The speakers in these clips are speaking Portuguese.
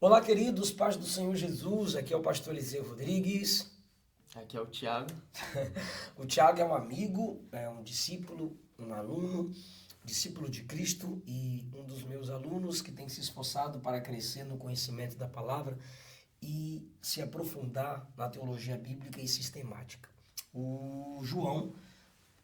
Olá, queridos, paz do Senhor Jesus. Aqui é o pastor Eliseu Rodrigues. Aqui é o Thiago. O Thiago é um amigo, é um discípulo, um aluno, discípulo de Cristo e um dos meus alunos que tem se esforçado para crescer no conhecimento da palavra e se aprofundar na teologia bíblica e sistemática. O João,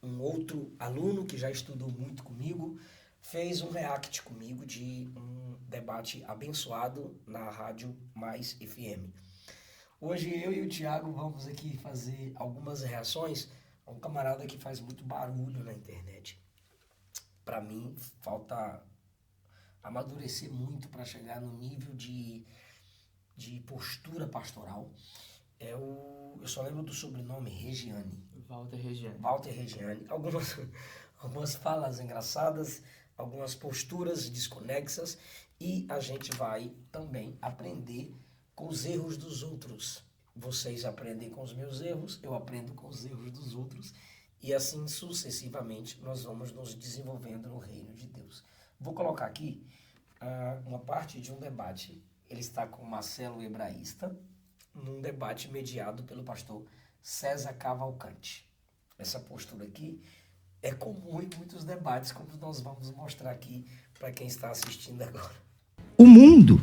um outro aluno que já estudou muito comigo, fez um react comigo de um debate abençoado na Rádio Mais FM. Hoje eu e o Thiago vamos aqui fazer algumas reações a um camarada que faz muito barulho na internet. Para mim, falta amadurecer muito para chegar no nível de postura pastoral. Eu só lembro do sobrenome Regiane. Walter Regiane. Walter Regiane. Algumas falas engraçadas, algumas posturas desconexas, e a gente vai também aprender com os erros dos outros. Vocês aprendem com os meus erros, eu aprendo com os erros dos outros, e assim sucessivamente nós vamos nos desenvolvendo no reino de Deus. Vou colocar aqui uma parte de um debate. Ele está com Marcelo Hebraísta, num debate mediado pelo pastor César Cavalcante. Essa postura aqui é comum em muitos debates, como nós vamos mostrar aqui para quem está assistindo agora. O mundo,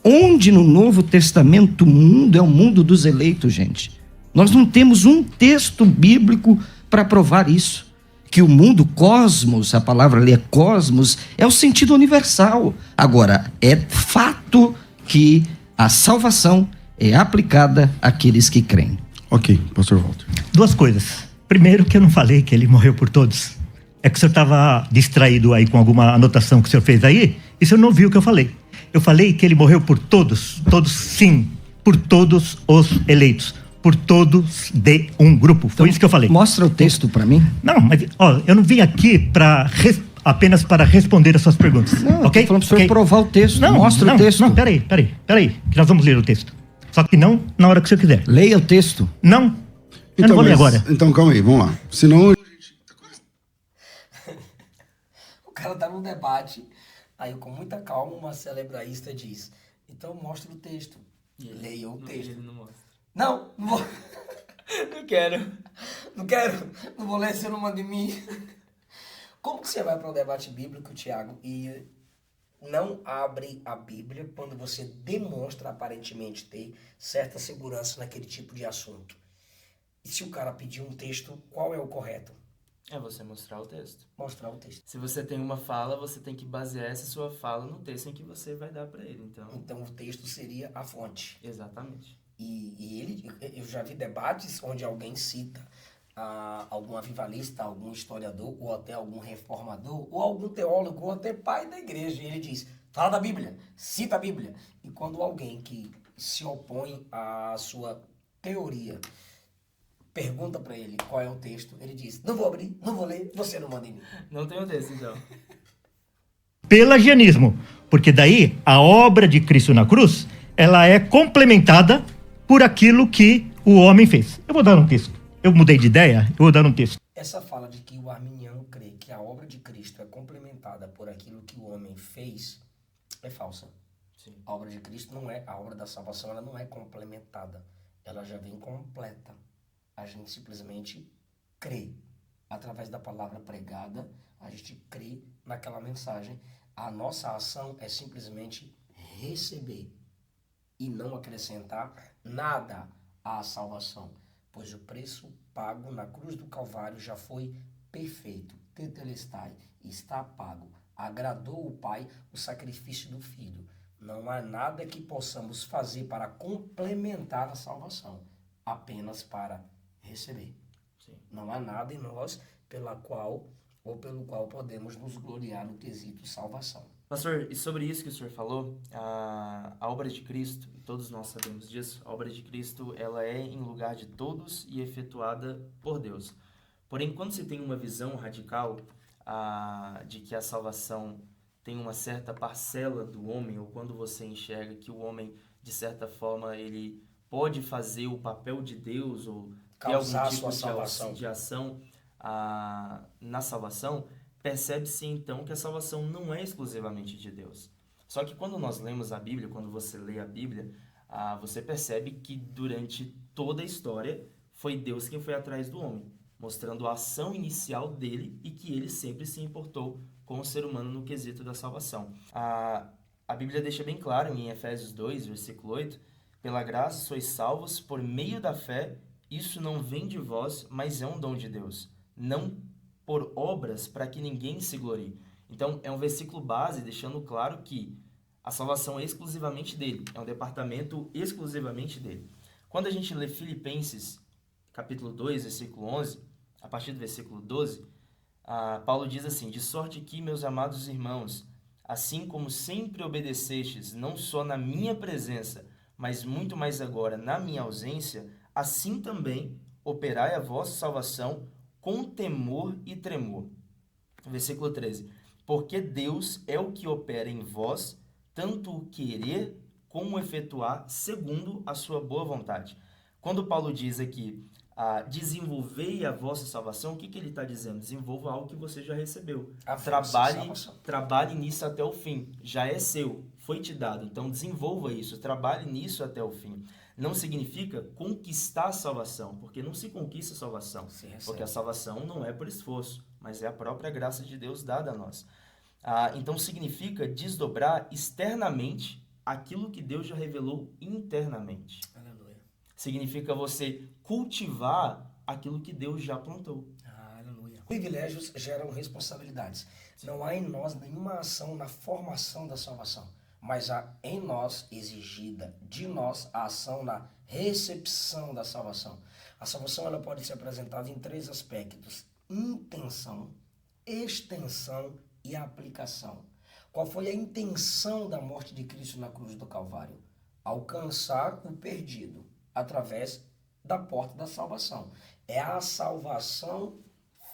onde no Novo Testamento o mundo é o mundo dos eleitos, gente. Nós não temos um texto bíblico para provar isso. Que o mundo, cosmos, a palavra ali é cosmos, é o sentido universal. Agora, é fato que a salvação é aplicada àqueles que creem. Ok, pastor Walter. Duas coisas. Primeiro, que eu não falei que ele morreu por todos. É que o senhor estava distraído aí com alguma anotação que o senhor fez aí, e o senhor não viu o que eu falei. Eu falei que ele morreu por todos sim, por todos os eleitos, por todos de um grupo. Foi isso que eu falei. Mostra o texto para mim. Não, mas eu não vim aqui apenas para responder as suas perguntas. Não, ok? Eu tô falando para o senhor provar o texto. Mostra o texto. Não, peraí, que nós vamos ler o texto. Só que não na hora que o senhor quiser. Leia o texto. Não, eu não vou ler agora. Então calma aí, vamos lá. Senão... O cara tá num debate, aí com muita calma o Marcelo Hebraísta diz: então mostra o texto. Leia o texto. Ele não mostra. Não vou. Não quero. Não vou ler, você não manda em mim. Como que você vai para um debate bíblico, Thiago, e não abre a Bíblia quando você demonstra aparentemente ter certa segurança naquele tipo de assunto? E se o cara pedir um texto, qual é o correto? É você mostrar o texto. Mostrar o texto. Se você tem uma fala, você tem que basear essa sua fala no texto em que você vai dar para ele. Então o texto seria a fonte. Exatamente. Eu já vi debates onde alguém cita algum avivalista, algum historiador, ou até algum reformador, ou algum teólogo, ou até pai da igreja, e ele diz: fala da Bíblia, cita a Bíblia. E quando alguém que se opõe à sua teoria pergunta para ele qual é o texto, ele diz: não vou abrir, não vou ler, você não manda em mim. Não tem o texto, então. Pelagianismo, porque daí a obra de Cristo na cruz, ela é complementada por aquilo que o homem fez. Eu vou dar um texto. Eu mudei de ideia, eu vou dar um texto. Essa fala de que o arminiano crê que a obra de Cristo é complementada por aquilo que o homem fez é falsa. Sim. A obra de Cristo não é, a obra da salvação, ela não é complementada. Ela já vem completa. A gente simplesmente crê. Através da palavra pregada, a gente crê naquela mensagem. A nossa ação é simplesmente receber e não acrescentar nada à salvação, pois o preço pago na cruz do Calvário já foi perfeito. Tetelestai, está pago. Agradou o Pai o sacrifício do Filho. Não há nada que possamos fazer para complementar a salvação, apenas para receber. Sim. Não há nada em nós pelo qual podemos nos gloriar no quesito salvação. Pastor, e sobre isso que o senhor falou, a obra de Cristo, todos nós sabemos disso, a obra de Cristo, ela é em lugar de todos e efetuada por Deus. Porém, quando você tem uma visão radical de que a salvação tem uma certa parcela do homem, ou quando você enxerga que o homem, de certa forma, ele pode fazer o papel de Deus, ou ter algum tipo de ação na salvação, percebe-se então que a salvação não é exclusivamente de Deus. Só que quando nós lemos a Bíblia, quando você lê a Bíblia, você percebe que durante toda a história foi Deus quem foi atrás do homem, mostrando a ação inicial dele e que ele sempre se importou com o ser humano no quesito da salvação. A Bíblia deixa bem claro em Efésios 2, versículo 8, pela graça sois salvos por meio da fé, isso não vem de vós, mas é um dom de Deus, não por obras para que ninguém se glorie. Então, é um versículo base deixando claro que a salvação é exclusivamente dele, é um departamento exclusivamente dele. Quando a gente lê Filipenses, capítulo 2, versículo 11, a partir do versículo 12, Paulo diz assim, de sorte que, meus amados irmãos, assim como sempre obedecestes, não só na minha presença, mas muito mais agora na minha ausência, assim também operai a vossa salvação com temor e tremor. Versículo 13. Porque Deus é o que opera em vós, tanto o querer como o efetuar, segundo a sua boa vontade. Quando Paulo diz aqui, desenvolvei a vossa salvação, o que ele está dizendo? Desenvolva algo que você já recebeu. Trabalhe nisso até o fim. Já é seu, foi te dado. Então desenvolva isso, trabalhe nisso até o fim. Não significa conquistar a salvação, porque não se conquista a salvação. Porque a salvação não é por esforço, mas é a própria graça de Deus dada a nós. Então significa desdobrar externamente aquilo que Deus já revelou internamente. Aleluia. Significa você cultivar aquilo que Deus já plantou. Aleluia. Privilégios geram responsabilidades. Não há em nós nenhuma ação na formação da salvação, mas há em nós exigida de nós a ação na recepção da salvação. A salvação ela pode ser apresentada em 3 aspectos: intenção, extensão e aplicação. Qual foi a intenção da morte de Cristo na cruz do Calvário? Alcançar o perdido através da porta da salvação. É a salvação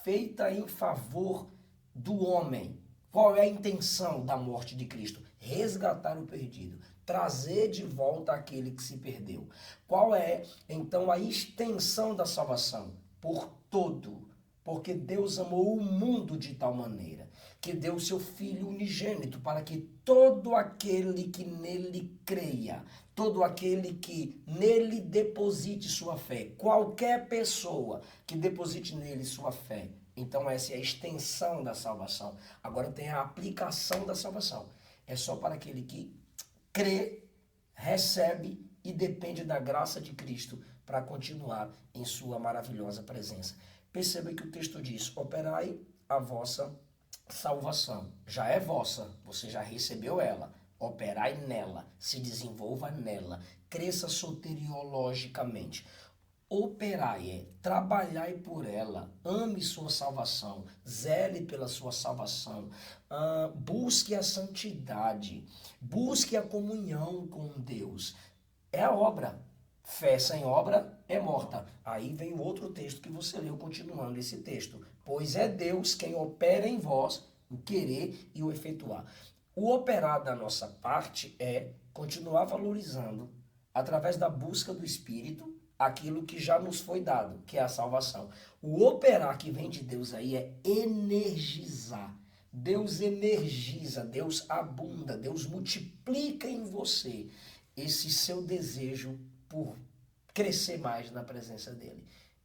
feita em favor do homem. Qual é a intenção da morte de Cristo? Resgatar o perdido, trazer de volta aquele que se perdeu. Qual é, então, a extensão da salvação? Por todo, porque Deus amou o mundo de tal maneira que deu o seu Filho unigênito para que todo aquele que nele creia, todo aquele que nele deposite sua fé, qualquer pessoa que deposite nele sua fé. Então essa é a extensão da salvação. Agora tem a aplicação da salvação. É só para aquele que crê, recebe e depende da graça de Cristo para continuar em sua maravilhosa presença. Perceba que o texto diz, operai a vossa salvação. Já é vossa, você já recebeu ela. Operai nela, se desenvolva nela, cresça soteriologicamente. Operai é trabalhai por ela, ame sua salvação, zele pela sua salvação, busque a santidade, busque a comunhão com Deus. É a obra. Fé sem obra é morta. Aí vem o outro texto que você leu, continuando esse texto. Pois é Deus quem opera em vós o querer e o efetuar. O operar da nossa parte é continuar valorizando, através da busca do Espírito, aquilo que já nos foi dado, que é a salvação. O operar que vem de Deus aí é energizar. Deus energiza, Deus abunda, Deus multiplica em você esse seu desejo por crescer mais na presença dele.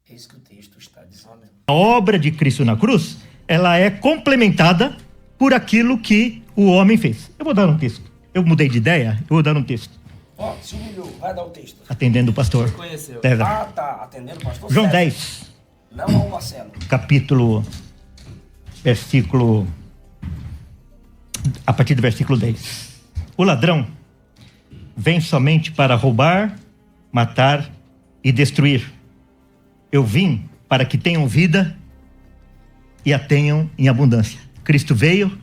É isso que o texto está dizendo. A obra de Cristo na cruz, ela é complementada por aquilo que o homem fez. Eu vou dar um texto. Eu mudei de ideia, eu vou dar um texto. Ó, se humilhou, vai dar o texto. Atendendo o pastor. Conheceu. César. Tá, atendendo o pastor João César. 10, Não ao Marcelo. a partir do versículo 10. O ladrão vem somente para roubar, matar e destruir. Eu vim para que tenham vida e a tenham em abundância. Cristo veio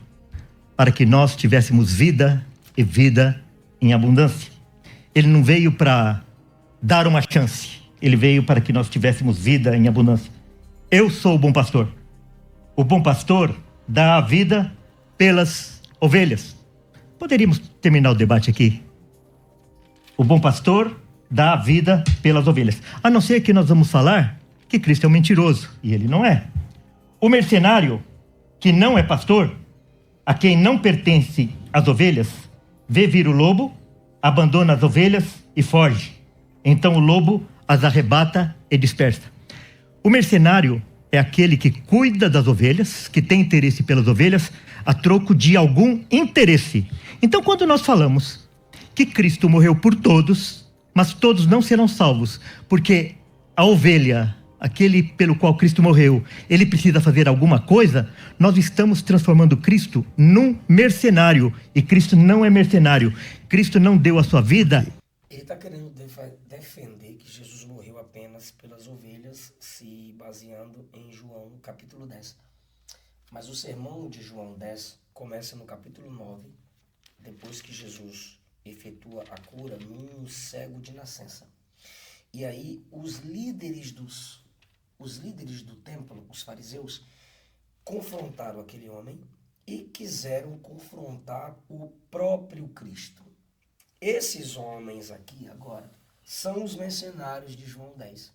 para que nós tivéssemos vida e vida em abundância. Ele não veio para dar uma chance. Ele veio para que nós tivéssemos vida em abundância. Eu sou o bom pastor. O bom pastor dá a vida pelas ovelhas. Poderíamos terminar o debate aqui. O bom pastor dá a vida pelas ovelhas. A não ser que nós vamos falar que Cristo é um mentiroso. E ele não é. O mercenário, que não é pastor, a quem não pertence as ovelhas, vê vir o lobo, abandona as ovelhas e foge. Então o lobo as arrebata e dispersa. O mercenário é aquele que cuida das ovelhas, que tem interesse pelas ovelhas, a troco de algum interesse. Então, quando nós falamos que Cristo morreu por todos, mas todos não serão salvos, porque a ovelha, aquele pelo qual Cristo morreu, ele precisa fazer alguma coisa, nós estamos transformando Cristo num mercenário. E Cristo não é mercenário. Cristo não deu a sua vida. Ele está querendo defender que Jesus morreu apenas pelas ovelhas, se baseando em João capítulo 10. Mas o sermão de João 10 começa no capítulo 9, depois que Jesus efetua a cura num cego de nascença. E aí os líderes do templo, os fariseus, confrontaram aquele homem e quiseram confrontar o próprio Cristo. Esses homens aqui agora são os mercenários de João 10.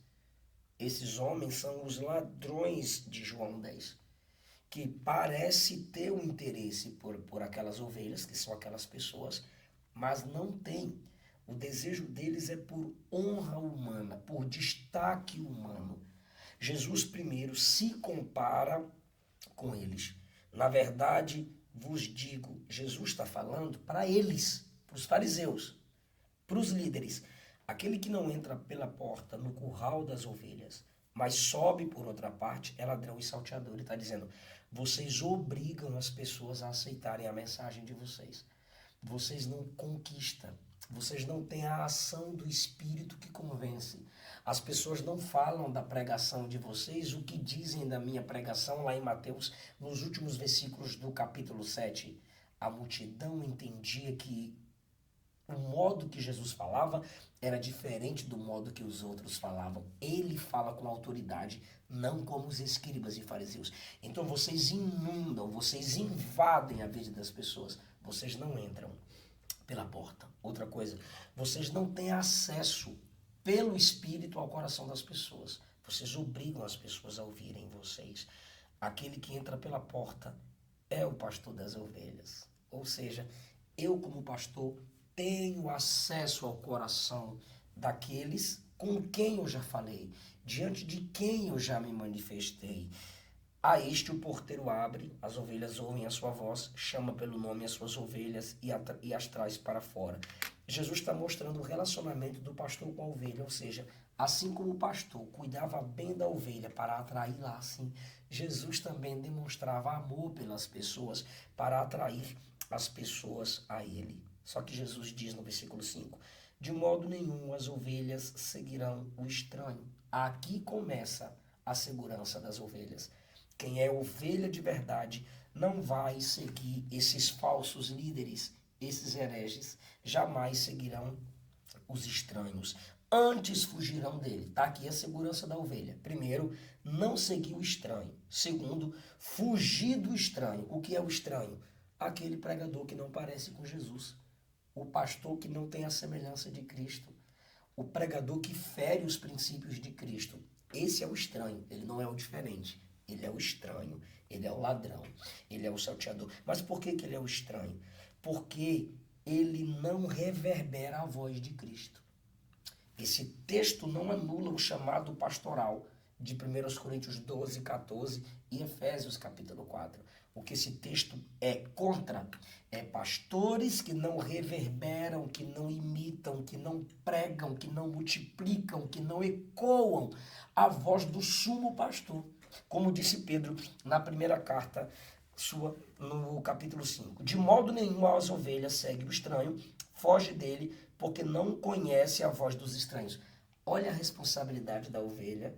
Esses homens são os ladrões de João 10, que parece ter um interesse por aquelas ovelhas, que são aquelas pessoas, mas não tem. O desejo deles é por honra humana, por destaque humano. Jesus primeiro se compara com eles. Na verdade, vos digo, Jesus está falando para eles, para os fariseus, para os líderes. Aquele que não entra pela porta no curral das ovelhas, mas sobe por outra parte, é ladrão e salteador. Ele está dizendo, vocês obrigam as pessoas a aceitarem a mensagem de vocês. Vocês não conquistam. Vocês não têm a ação do Espírito que convence. As pessoas não falam da pregação de vocês, o que dizem da minha pregação lá em Mateus, nos últimos versículos do capítulo 7. A multidão entendia que o modo que Jesus falava era diferente do modo que os outros falavam. Ele fala com autoridade, não como os escribas e fariseus. Então vocês inundam, vocês invadem a vida das pessoas. Vocês não entram pela porta. Outra coisa, vocês não têm acesso pelo Espírito ao coração das pessoas. Vocês obrigam as pessoas a ouvirem vocês. Aquele que entra pela porta é o pastor das ovelhas. Ou seja, eu como pastor tenho acesso ao coração daqueles com quem eu já falei, diante de quem eu já me manifestei. A este o porteiro abre, as ovelhas ouvem a sua voz, chama pelo nome as suas ovelhas e as traz para fora. Jesus está mostrando o relacionamento do pastor com a ovelha, ou seja, assim como o pastor cuidava bem da ovelha para atraí-la assim, Jesus também demonstrava amor pelas pessoas para atrair as pessoas a ele. Só que Jesus diz no versículo 5, de modo nenhum as ovelhas seguirão o estranho. Aqui começa a segurança das ovelhas. Quem é ovelha de verdade não vai seguir esses falsos líderes, esses hereges, jamais seguirão os estranhos. Antes fugirão dele. Está aqui a segurança da ovelha. Primeiro, não seguir o estranho. Segundo, fugir do estranho. O que é o estranho? Aquele pregador que não parece com Jesus. O pastor que não tem a semelhança de Cristo. O pregador que fere os princípios de Cristo. Esse é o estranho, ele não é o diferente. Ele é o estranho, ele é o ladrão, ele é o salteador. Mas por que ele é o estranho? Porque ele não reverbera a voz de Cristo. Esse texto não anula o chamado pastoral de 1 Coríntios 12, 14 e Efésios capítulo 4. O que esse texto é contra é pastores que não reverberam, que não imitam, que não pregam, que não multiplicam, que não ecoam a voz do sumo pastor. Como disse Pedro na primeira carta sua, no capítulo 5. De modo nenhum as ovelhas seguem o estranho, foge dele, porque não conhece a voz dos estranhos. Olha a responsabilidade da ovelha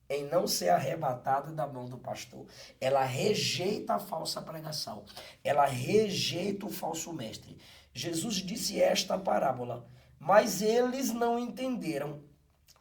em não ser arrebatada da mão do pastor. Ela rejeita a falsa pregação. Ela rejeita o falso mestre. Jesus disse esta parábola, mas eles não entenderam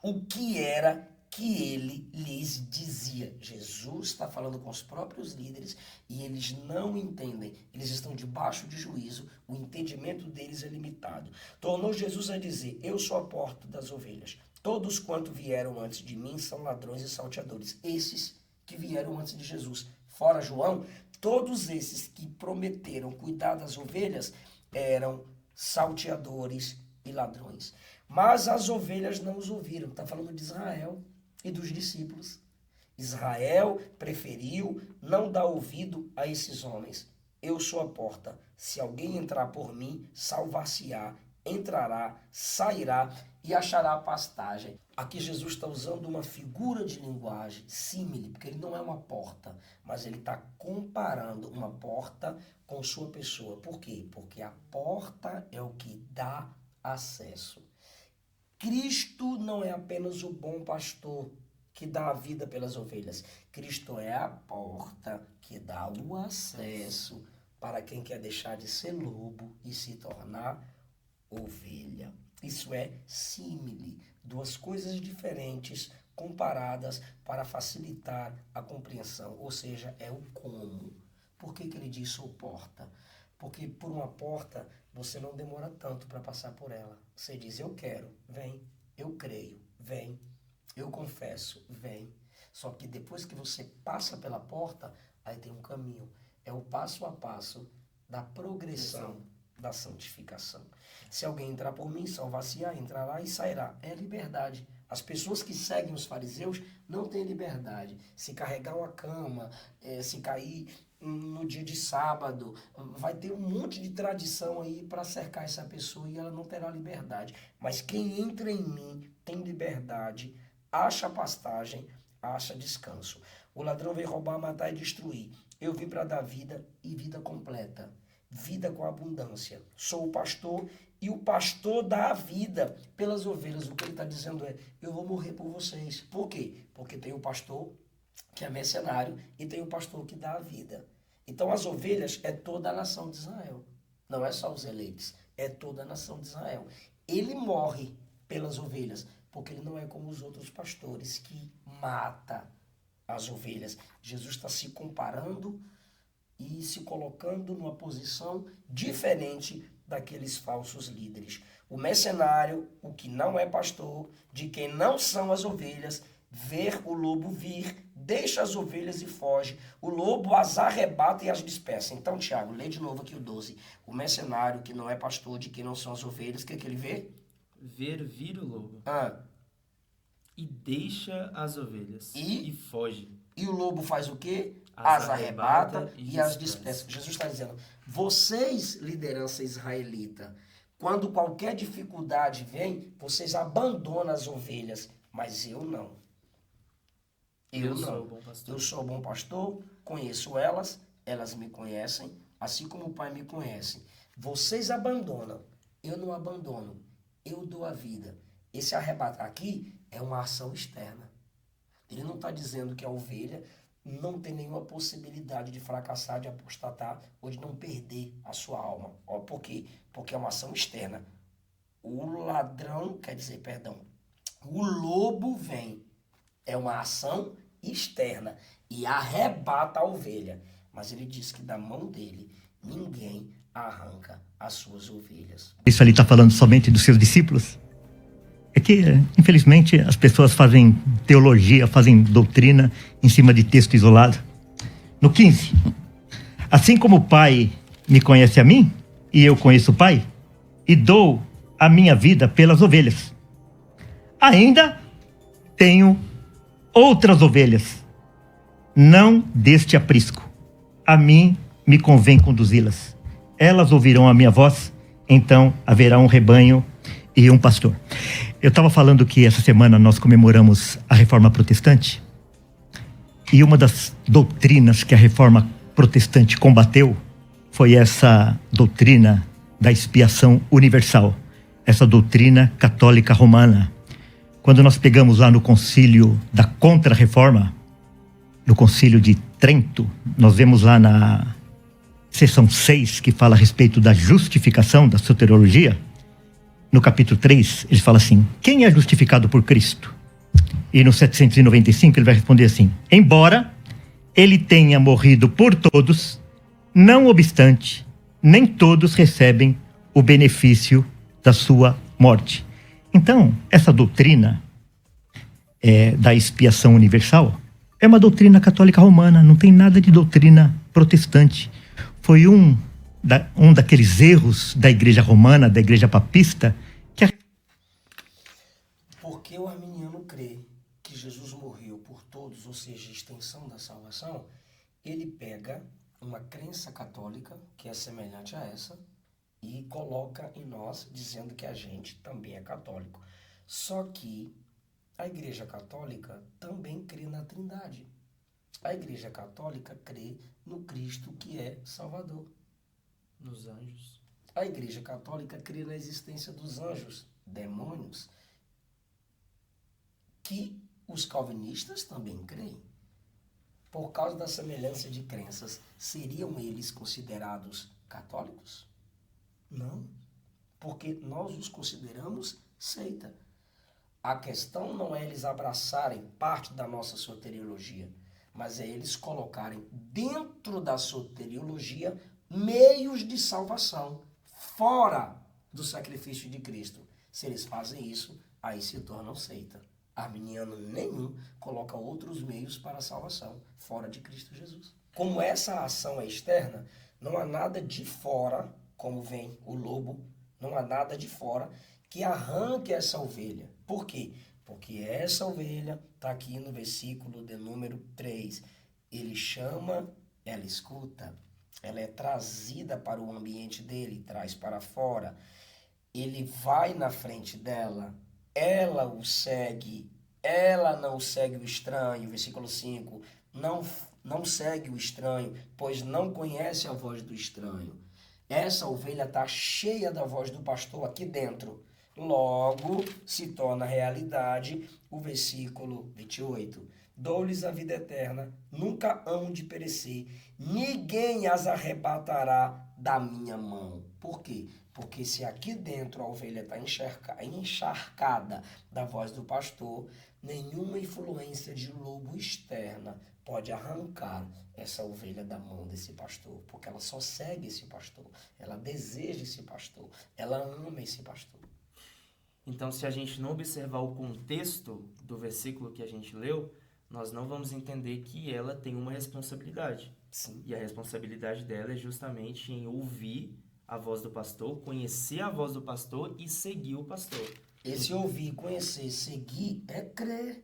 o que era que ele lhes dizia. Jesus está falando com os próprios líderes e eles não entendem. Eles estão debaixo de juízo, o entendimento deles é limitado. Tornou Jesus a dizer, eu sou a porta das ovelhas. Todos quanto vieram antes de mim são ladrões e salteadores. Esses que vieram antes de Jesus. Fora João, todos esses que prometeram cuidar das ovelhas eram salteadores e ladrões. Mas as ovelhas não os ouviram. Está falando de Israel e dos discípulos. Israel preferiu não dar ouvido a esses homens. Eu sou a porta. Se alguém entrar por mim, salvar-se-á, entrará, sairá e achará pastagem. Aqui Jesus está usando uma figura de linguagem, símile, porque ele não é uma porta, mas ele está comparando uma porta com sua pessoa. Por quê? Porque a porta é o que dá acesso. Cristo não é apenas o bom pastor que dá a vida pelas ovelhas. Cristo é a porta que dá o acesso para quem quer deixar de ser lobo e se tornar ovelha. Isso é símile, duas coisas diferentes comparadas para facilitar a compreensão, ou seja, é o como. Por que ele diz sou porta? Porque por uma porta você não demora tanto para passar por ela. Você diz eu quero, vem, eu creio, vem, eu confesso, vem. Só que depois que você passa pela porta, aí tem um caminho. É o passo a passo da progressão da santificação. Se alguém entrar por mim, salvar-se-á, entrará e sairá. É liberdade. As pessoas que seguem os fariseus não têm liberdade. Se carregar uma cama, se cair no dia de sábado, vai ter um monte de tradição aí para cercar essa pessoa e ela não terá liberdade. Mas quem entra em mim tem liberdade, acha pastagem, acha descanso. O ladrão veio roubar, matar e destruir. Eu vim para dar vida e vida completa. Vida com abundância. Sou o pastor e o pastor dá a vida pelas ovelhas. O que ele está dizendo é, eu vou morrer por vocês. Por quê? Porque tem o pastor que é mercenário e tem o pastor que dá a vida. Então as ovelhas é toda a nação de Israel. Não é só os eleitos, é toda a nação de Israel. Ele morre pelas ovelhas, porque ele não é como os outros pastores que mata as ovelhas. Jesus está se comparando e se colocando numa posição diferente daqueles falsos líderes. O mercenário, o que não é pastor, de quem não são as ovelhas, ver o lobo vir, deixa as ovelhas e foge. O lobo as arrebata e as dispersa. Então, Tiago, lê de novo aqui o 12. O mercenário, que não é pastor, de quem não são as ovelhas, o que ele vê? Ver vir o lobo. E deixa as ovelhas. E foge. E o lobo faz o quê? As arrebata e as dispersa. Jesus está dizendo, vocês, liderança israelita, quando qualquer dificuldade vem, vocês abandonam as ovelhas, mas eu não. Eu sou o bom pastor. Eu sou o bom pastor, conheço elas, elas me conhecem, assim como o Pai me conhece. Vocês abandonam, eu não abandono, eu dou a vida. Esse arrebatar aqui é uma ação externa. Ele não está dizendo que a ovelha não tem nenhuma possibilidade de fracassar, de apostatar ou de não perder a sua alma. Por quê? Porque é uma ação externa. O ladrão, o lobo vem. É uma ação externa e arrebata a ovelha. Mas ele diz que da mão dele ninguém arranca as suas ovelhas. Isso ali está falando somente dos seus discípulos? É que, infelizmente, as pessoas fazem teologia, fazem doutrina em cima de texto isolado. No 15, assim como o Pai me conhece a mim, e eu conheço o Pai, e dou a minha vida pelas ovelhas. Ainda tenho outras ovelhas, não deste aprisco. A mim me convém conduzi-las. Elas ouvirão a minha voz, então haverá um rebanho e um pastor. Eu estava falando que essa semana nós comemoramos a Reforma Protestante e uma das doutrinas que a Reforma Protestante combateu foi essa doutrina da expiação universal, essa doutrina católica romana. Quando nós pegamos lá no concílio da Contra-Reforma, no concílio de Trento, nós vemos lá na seção 6, que fala a respeito da justificação, da soteriologia. No capítulo 3, ele fala assim, quem é justificado por Cristo? E no 795 ele vai responder assim, embora ele tenha morrido por todos, não obstante, nem todos recebem o benefício da sua morte. Então, essa doutrina da expiação universal é uma doutrina católica romana, não tem nada de doutrina protestante. Foi um um daqueles erros da igreja romana, da igreja papista, que Porque o arminiano crê que Jesus morreu por todos, ou seja, a extensão da salvação, ele pega uma crença católica, que é semelhante a essa, e coloca em nós, dizendo que a gente também é católico. Só que a Igreja Católica também crê na Trindade. A Igreja Católica crê no Cristo que é Salvador. Nos anjos. A Igreja Católica crê na existência dos anjos, demônios, que os calvinistas também creem. Por causa da semelhança de crenças, seriam eles considerados católicos? Não, porque nós os consideramos seita. A questão não é eles abraçarem parte da nossa soteriologia, mas é eles colocarem dentro da soteriologia meios de salvação, fora do sacrifício de Cristo. Se eles fazem isso, aí se tornam seita. Arminiano nenhum coloca outros meios para a salvação, fora de Cristo Jesus. Como essa ação é externa, não há nada de fora, como vem o lobo, não há nada de fora que arranque essa ovelha. Por quê? Porque essa ovelha está aqui no versículo de número 3. Ele chama, ela escuta, ela é trazida para o ambiente dele, traz para fora. Ele vai na frente dela, ela o segue, ela não segue o estranho, versículo 5, não segue o estranho, pois não conhece a voz do estranho. Essa ovelha está cheia da voz do pastor aqui dentro. Logo se torna realidade o versículo 28. Dou-lhes a vida eterna, nunca hão de perecer, ninguém as arrebatará da minha mão. Por quê? Porque se aqui dentro a ovelha está encharcada da voz do pastor, nenhuma influência de lobo externa pode arrancar essa ovelha da mão desse pastor, porque ela só segue esse pastor, ela deseja esse pastor, ela ama esse pastor. Então, se a gente não observar o contexto do versículo que a gente leu, nós não vamos entender que ela tem uma responsabilidade. Sim. E a responsabilidade dela é justamente em ouvir a voz do pastor, conhecer a voz do pastor e seguir o pastor. Esse ouvir, conhecer, seguir é crer.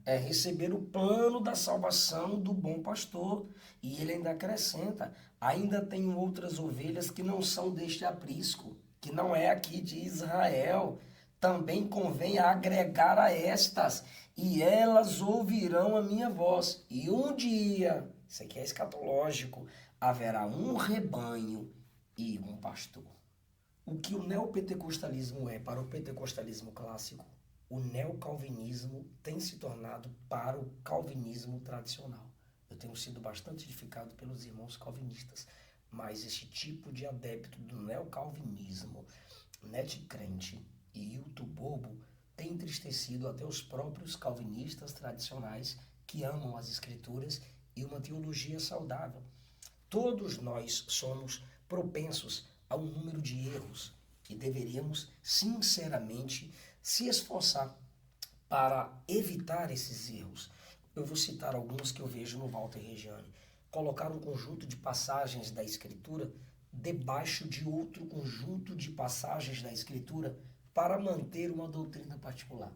É receber o plano da salvação do bom pastor. E ele ainda acrescenta, ainda tenho outras ovelhas que não são deste aprisco, que não é aqui de Israel. Também convém agregar a estas, e elas ouvirão a minha voz. E um dia, isso aqui é escatológico, haverá um rebanho e um pastor. O que o neopentecostalismo é para o pentecostalismo clássico, o neocalvinismo tem se tornado para o calvinismo tradicional. Eu tenho sido bastante edificado pelos irmãos calvinistas, mas esse tipo de adepto do neocalvinismo, netcrente e youtubobo, tem entristecido até os próprios calvinistas tradicionais que amam as escrituras e uma teologia saudável. Todos nós somos propensos a um número de erros e deveríamos, sinceramente, se esforçar para evitar esses erros. Eu vou citar alguns que eu vejo no Walter Reggiani. Colocar um conjunto de passagens da Escritura debaixo de outro conjunto de passagens da Escritura para manter uma doutrina particular.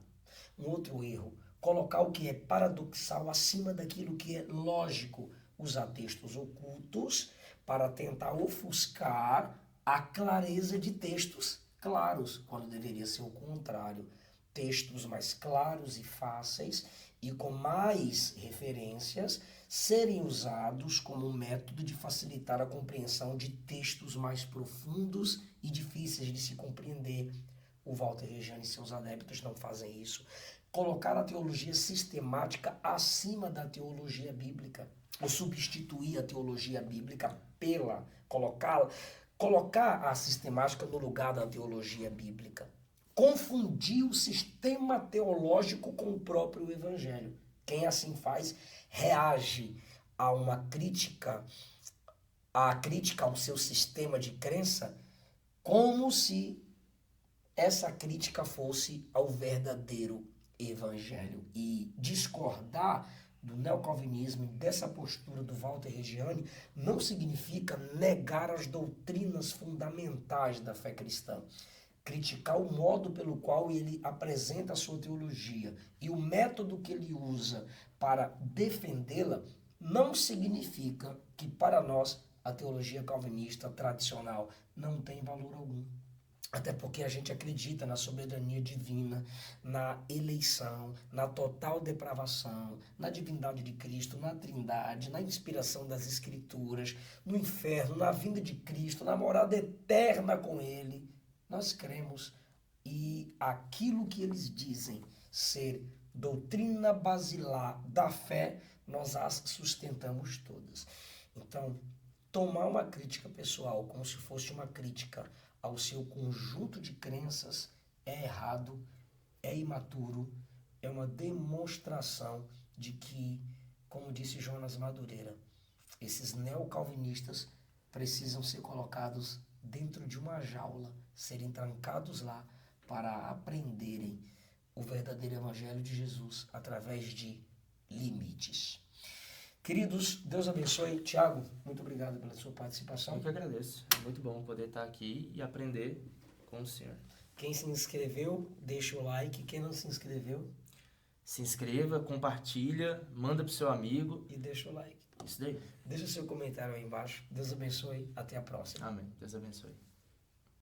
Um outro erro, colocar o que é paradoxal acima daquilo que é lógico, usar textos ocultos para tentar ofuscar a clareza de textos claros, quando deveria ser o contrário. Textos mais claros e fáceis e com mais referências serem usados como um método de facilitar a compreensão de textos mais profundos e difíceis de se compreender. O Walter Reggiani e seus adeptos não fazem isso. Colocar a teologia sistemática acima da teologia bíblica, ou substituir a teologia bíblica pela, colocar a sistemática no lugar da teologia bíblica. Confundir o sistema teológico com o próprio evangelho. Quem assim faz, reage a uma crítica, ao seu sistema de crença, como se essa crítica fosse ao verdadeiro evangelho. E discordar do neocalvinismo, dessa postura do Walter Reggiani, não significa negar as doutrinas fundamentais da fé cristã. Criticar o modo pelo qual ele apresenta a sua teologia e o método que ele usa para defendê-la não significa que para nós a teologia calvinista tradicional não tem valor algum. Até porque a gente acredita na soberania divina, na eleição, na total depravação, na divindade de Cristo, na trindade, na inspiração das escrituras, no inferno, na vinda de Cristo, na morada eterna com Ele. Nós cremos e aquilo que eles dizem ser doutrina basilar da fé, nós as sustentamos todas. Então, tomar uma crítica pessoal como se fosse uma crítica ao seu conjunto de crenças é errado, é imaturo, é uma demonstração de que, como disse Jonas Madureira, esses neocalvinistas precisam ser colocados dentro de uma jaula, serem trancados lá para aprenderem o verdadeiro evangelho de Jesus através de limites. Queridos, Deus abençoe. Tiago, muito obrigado pela sua participação. Eu que agradeço. É muito bom poder estar aqui e aprender com o senhor. Quem se inscreveu, deixa o like. Quem não se inscreveu, Se inscreva, compartilha, manda pro seu amigo. e deixa o like. Isso daí. Deixa seu comentário aí embaixo. Deus abençoe. Até a próxima. Amém. Deus abençoe.